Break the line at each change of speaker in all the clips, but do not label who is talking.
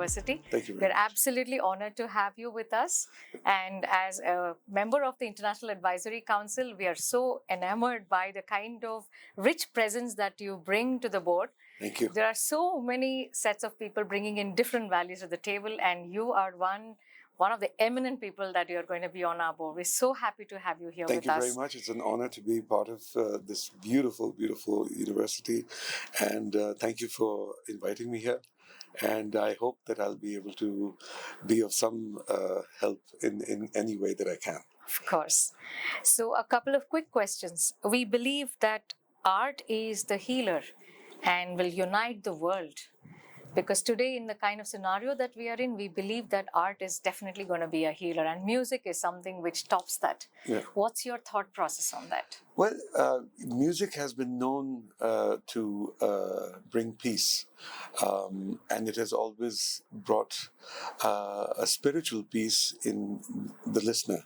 University.
Thank you
We're
very much.
absolutely honored to have you with us. And as a member of the International Advisory Council, we are so enamored by the kind of rich presence that you bring to the board.
Thank you.
There are so many sets of people bringing in different values to the table, and you are one of the eminent people that you're going to be on our board. We're so happy to have you here with us.
Thank you very much. It's an honor to be part of this beautiful, beautiful university. And thank you for inviting me here. And I hope that I'll be able to be of some help in any way that I can.
Of course. So a couple of quick questions. We believe that art is the healer and will unite the world. Because today, in the kind of scenario that we are in, we believe that art is definitely going to be a healer, and music is something which tops that.
Yeah.
What's your thought process on that?
Well, music has been known to bring peace, and it has always brought a spiritual peace in the listener.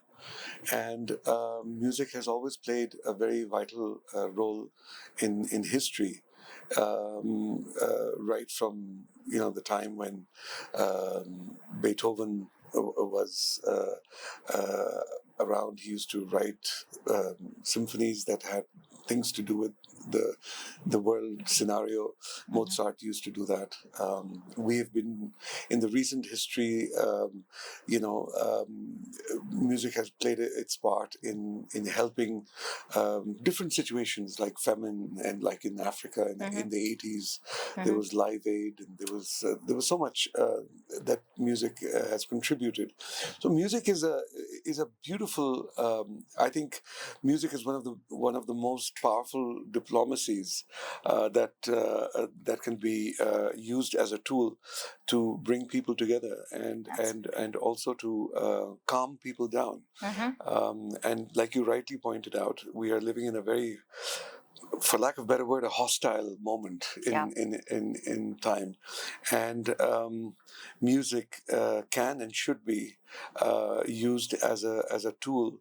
And music has always played a very vital role in history. Right from the time when Beethoven was around, he used to write symphonies that had things to do with the world scenario. Mozart used to do that. We have been in the recent history. Music has played its part in helping different situations like famine, and like in Africa in the 80s, there was Live Aid, and there was so much that music has contributed. So music is a beautiful. I think music is one of the most powerful diplomacies that can be used as a tool to bring people together and also to calm people down. And like you rightly pointed out, we are living in a very, for lack of a better word, a hostile moment in time, and music can and should be used as a tool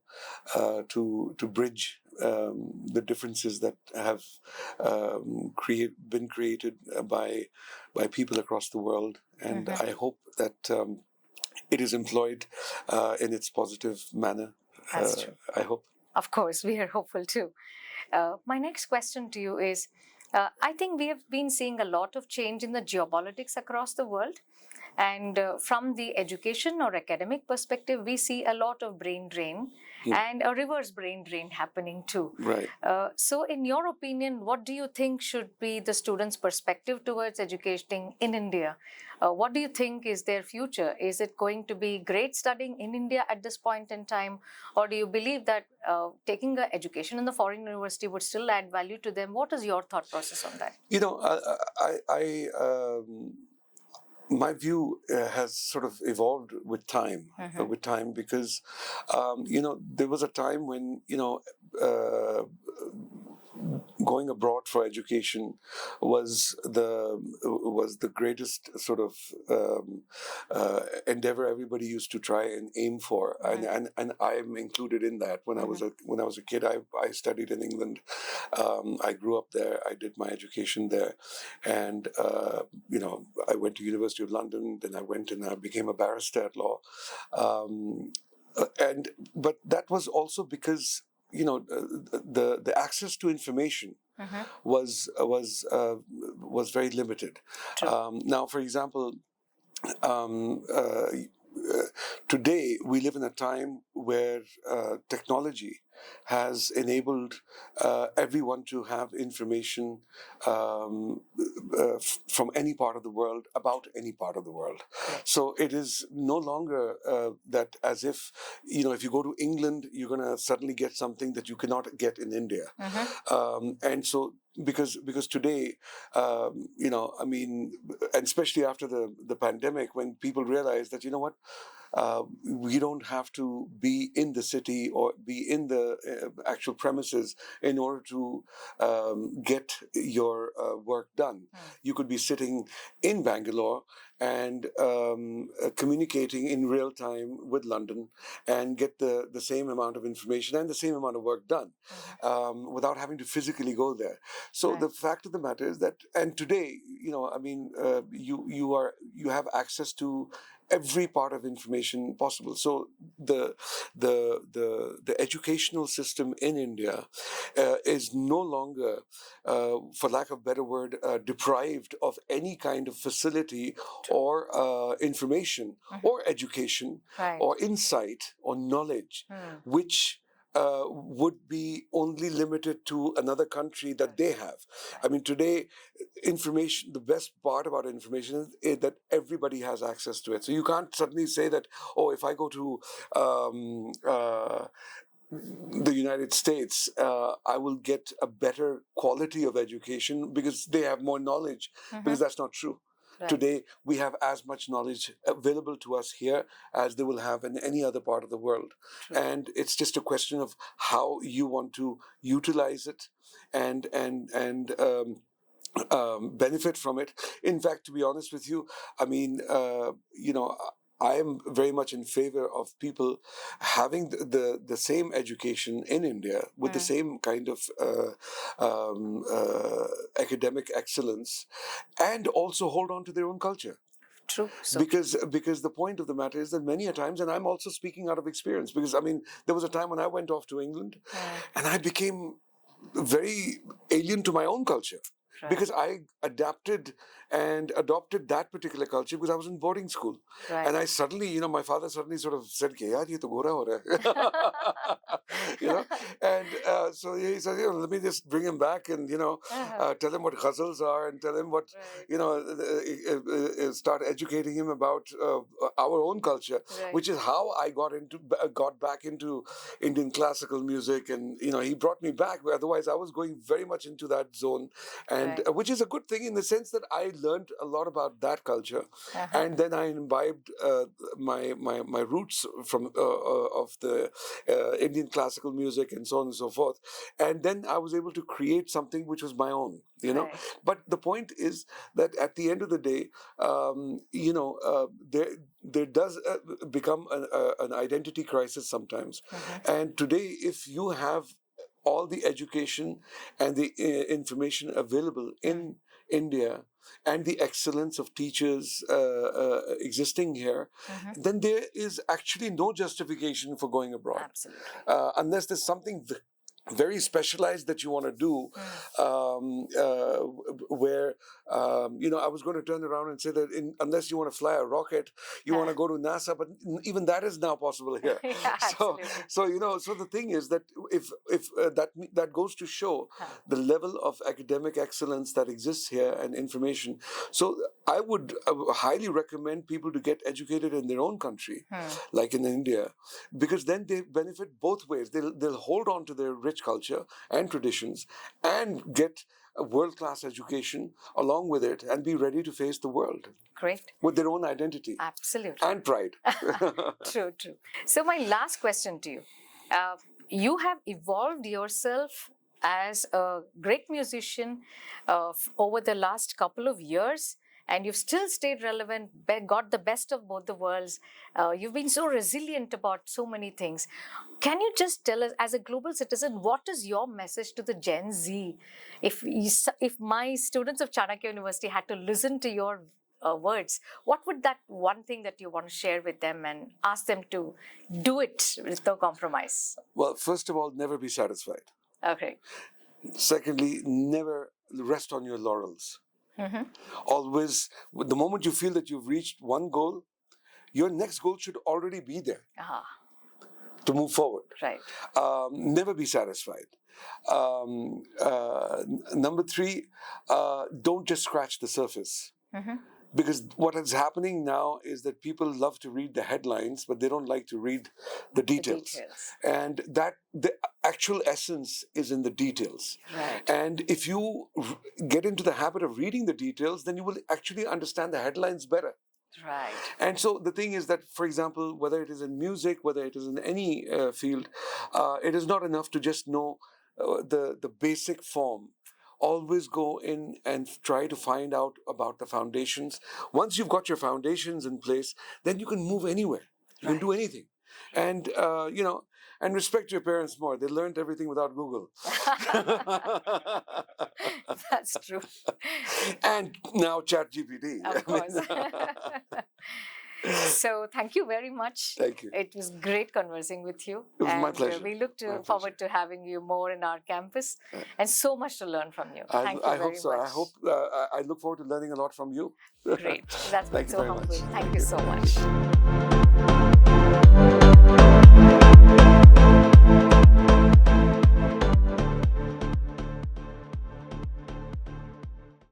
to bridge the differences that have been created by people across the world. And I hope that it is employed in its positive manner.
That's true.
I hope.
Of course, we are hopeful too. My next question to you is, I think we have been seeing a lot of change in the geopolitics across the world. And from the education or academic perspective, we see a lot of brain drain and a reverse brain drain happening too.
Right.
So in your opinion, what do you think should be the students' perspective towards educating in India? What do you think is their future? Is it going to be great studying in India at this point in time? Or do you believe that taking an education in the foreign university would still add value to them? What is your thought process on that?
My view has sort of evolved with time, because, there was a time when, going abroad for education was the greatest sort of endeavor everybody used to try and aim for, and I'm included in that. When I was a kid, I studied in England. I grew up there. I did my education there, and I went to University of London. Then I went and I became a barrister at law, but that was also because the access to information was very limited. Now, for example, today we live in a time where technology has enabled everyone to have information from any part of the world about any part of the world. So it is no longer that as if, if you go to England, you're going to suddenly get something that you cannot get in India. And so because today, and especially after the pandemic, when people realize that, we don't have to be in the city or be in the actual premises in order to get your work done. You could be sitting in Bangalore and communicating in real time with London and get the same amount of information and the same amount of work done without having to physically go there. So
Right.
the fact of the matter is that, and today, I mean, you have access to every part of information possible. So the educational system in India is no longer, for lack of a better word, deprived of any kind of facility or information or education
Right.
or insight or knowledge, which would be only limited to another country that they have. I mean, today, information, the best part about information is that everybody has access to it. So you can't suddenly say that, oh, if I go to the United States, I will get a better quality of education because they have more knowledge, because that's not true.
Right.
Today, we have as much knowledge available to us here as they will have in any other part of the world.
True.
And it's just a question of how you want to utilize it and benefit from it. In fact, to be honest with you, I mean, I am very much in favor of people having the same education in India with the same kind of academic excellence, and also hold on to their own culture.
True. So
Because the point of the matter is that many a times, and I'm also speaking out of experience, because I mean, there was a time when I went off to England and I became very alien to my own culture.
Right.
Because I adapted and adopted that particular culture because I was in boarding school.
Right.
And I suddenly, my father suddenly sort of said, yaar, ye to gora ho raha hai. And so he said, let me just bring him back and, tell him what ghazals are and tell him what, start educating him about our own culture, which is how I got back into Indian classical music. And, he brought me back. Otherwise, I was going very much into that zone. And which is a good thing in the sense that I learned a lot about that culture, and then I imbibed my roots from of the Indian classical music and so on and so forth, and then I was able to create something which was my own. But the point is that at the end of the day, there does become an identity crisis sometimes, and today, if you have all the education and the information available in India and the excellence of teachers existing here, then there is actually no justification for going abroad.
Absolutely.
Unless there's something very specialized that you want to do, where I was going to turn around and say that unless you want to fly a rocket, you want to go to NASA, but even that is now possible here. So the thing is that if that goes to show the level of academic excellence that exists here and information. So I would highly recommend people to get educated in their own country, like in India, because then they benefit both ways. They'll hold on to their rich culture and traditions and get a world-class education along with it and be ready to face the world.
Great.
With their own identity.
Absolutely.
And pride.
True. So my last question to you. You have evolved yourself as a great musician over the last couple of years, and you've still stayed relevant, got the best of both the worlds. You've been so resilient about so many things. Can you just tell us, as a global citizen, what is your message to the Gen Z? If my students of Chanakya University had to listen to your words, what would that one thing that you want to share with them and ask them to do it with no compromise?
Well, first of all, never be satisfied.
Okay.
Secondly, never rest on your laurels. Always, the moment you feel that you've reached one goal, your next goal should already be there to move forward.
Right.
Never be satisfied. Number three, don't just scratch the surface. Because what is happening now is that people love to read the headlines, but they don't like to read the details. And that the actual essence is in the details.
Right.
And if you get into the habit of reading the details, then you will actually understand the headlines better.
Right.
And so the thing is that, for example, whether it is in music, whether it is in any field, it is not enough to just know the basic form always go in and try to find out about the foundations. Once you've got your foundations in place, then you can move anywhere. You can do anything. And, and respect your parents more. They learned everything without Google.
That's true.
And now ChatGPT.
Of course. So thank you very much.
Thank you.
It was great conversing with you.
It was my pleasure.
We look forward to having you more in our campus, and so much to learn from you. Thank you
I
very
hope so.
much.
I look forward to learning a lot from you.
Great. That's been
Thank you
so
very
humbling.
much.
Thank you so much.